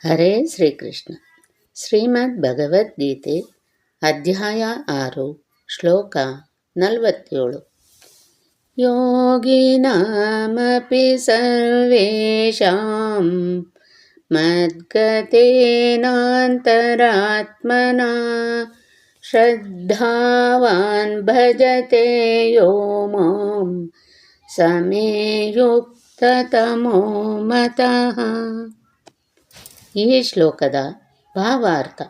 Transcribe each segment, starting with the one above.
ಹರೇ ಶ್ರೀಕೃಷ್ಣ. ಶ್ರೀಮದ್ ಭಗವದ್ಗೀತೆ ಅಧ್ಯಾಯ 6 ಶ್ಲೋಕ 47. ಯೋಗಿನಾಮಪಿ ಸರ್ವೇಷಾಂ ಮದ್ಗತೇನಾಂತರಾತ್ಮನಾ ಶ್ರದ್ಧಾವಾನ್ ಭಜತೆ ಯೋ ಮಾಂ ಸಮೇ ಯುಕ್ತತಮೋ ಮತಃ. ಈ ಶ್ಲೋಕದ ಭಾವಾರ್ಥ.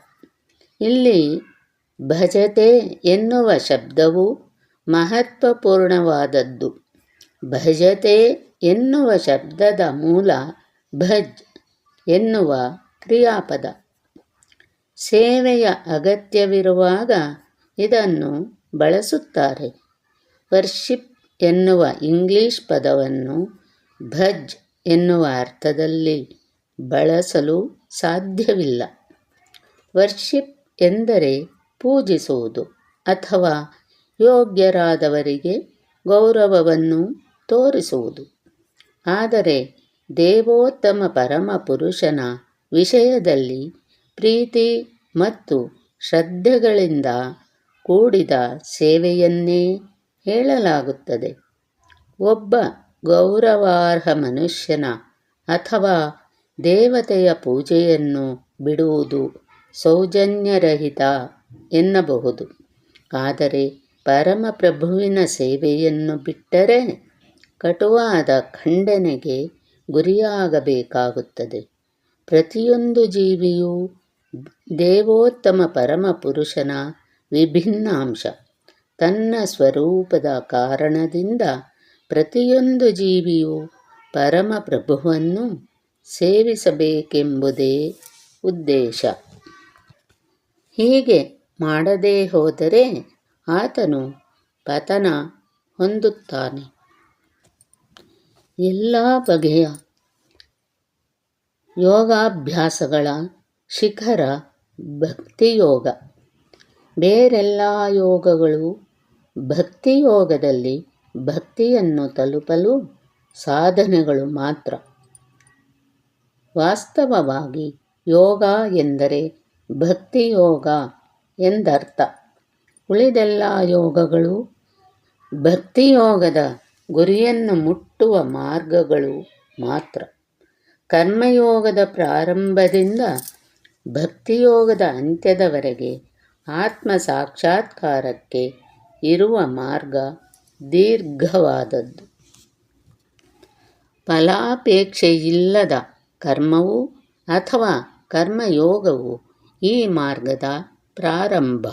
ಇಲ್ಲಿ ಭಜತೆ ಎನ್ನುವ ಶಬ್ದವು ಮಹತ್ವಪೂರ್ಣವಾದದ್ದು. ಭಜತೆ ಎನ್ನುವ ಶಬ್ದದ ಮೂಲ ಭಜ್ ಎನ್ನುವ ಕ್ರಿಯಾಪದ. ಸೇವೆಯ ಅಗತ್ಯವಿರುವಾಗ ಇದನ್ನು ಬಳಸುತ್ತಾರೆ. ವರ್ಷಿಪ್ ಎನ್ನುವ ಇಂಗ್ಲಿಷ್ ಪದವನ್ನು ಭಜ್ ಎನ್ನುವ ಅರ್ಥದಲ್ಲಿ ಬಳಸಲು ಸಾಧ್ಯವಿಲ್ಲ. ವರ್ಷಿಪ್ ಎಂದರೆ ಪೂಜಿಸುವುದು ಅಥವಾ ಯೋಗ್ಯರಾದವರಿಗೆ ಗೌರವವನ್ನು ತೋರಿಸುವುದು. ಆದರೆ ದೇವೋತ್ತಮ ಪರಮ ಪುರುಷನ ವಿಷಯದಲ್ಲಿ ಪ್ರೀತಿ ಮತ್ತು ಶ್ರದ್ಧೆಗಳಿಂದ ಕೂಡಿದ ಸೇವೆಯನ್ನೇ ಹೇಳಲಾಗುತ್ತದೆ. ಒಬ್ಬ ಗೌರವಾರ್ಹ ಮನುಷ್ಯನ ಅಥವಾ ದೇವತೆಯ ಪೂಜೆಯನ್ನು ಬಿಡುವುದು ಸೌಜನ್ಯರಹಿತ ಎನ್ನಬಹುದು. ಆದರೆ ಪರಮಪ್ರಭುವಿನ ಸೇವೆಯನ್ನು ಬಿಟ್ಟರೆ ಕಟುವಾದ ಖಂಡನೆಗೆ ಗುರಿಯಾಗಬೇಕಾಗುತ್ತದೆ. ಪ್ರತಿಯೊಂದು ಜೀವಿಯೂ ದೇವೋತ್ತಮ ಪರಮಪುರುಷನ ವಿಭಿನ್ನ ಅಂಶ. ತನ್ನ ಸ್ವರೂಪದ ಕಾರಣದಿಂದ ಪ್ರತಿಯೊಂದು ಜೀವಿಯೂ ಪರಮಪ್ರಭುವನ್ನು ಸೇವಿಸಬೇಕೆಂಬುದೇ ಉದ್ದೇಶ. ಹೀಗೆ ಮಾಡದೇ ಹೋದರೆ ಆತನು ಪತನ ಹೊಂದುತ್ತಾನೆ. ಎಲ್ಲ ಬಗೆಯ ಯೋಗಾಭ್ಯಾಸಗಳ ಶಿಖರ ಭಕ್ತಿಯೋಗ. ಬೇರೆಲ್ಲ ಯೋಗಗಳು ಭಕ್ತಿಯೋಗದಲ್ಲಿ ಭಕ್ತಿಯನ್ನು ತಲುಪಲು ಸಾಧನೆಗಳು ಮಾತ್ರ. ವಾಸ್ತವವಾಗಿ ಯೋಗ ಎಂದರೆ ಭಕ್ತಿಯೋಗ ಎಂದರ್ಥ. ಉಳಿದೆಲ್ಲ ಯೋಗಗಳು ಭಕ್ತಿಯೋಗದ ಗುರಿಯನ್ನು ಮುಟ್ಟುವ ಮಾರ್ಗಗಳು ಮಾತ್ರ. ಕರ್ಮಯೋಗದ ಪ್ರಾರಂಭದಿಂದ ಭಕ್ತಿಯೋಗದ ಅಂತ್ಯದವರೆಗೆ ಆತ್ಮ ಸಾಕ್ಷಾತ್ಕಾರಕ್ಕೆ ಇರುವ ಮಾರ್ಗ ದೀರ್ಘವಾದದ್ದು. ಫಲಾಪೇಕ್ಷೆಯಿಲ್ಲದ ಕರ್ಮವು ಅಥವಾ ಕರ್ಮಯೋಗವು ಈ ಮಾರ್ಗದ ಪ್ರಾರಂಭ.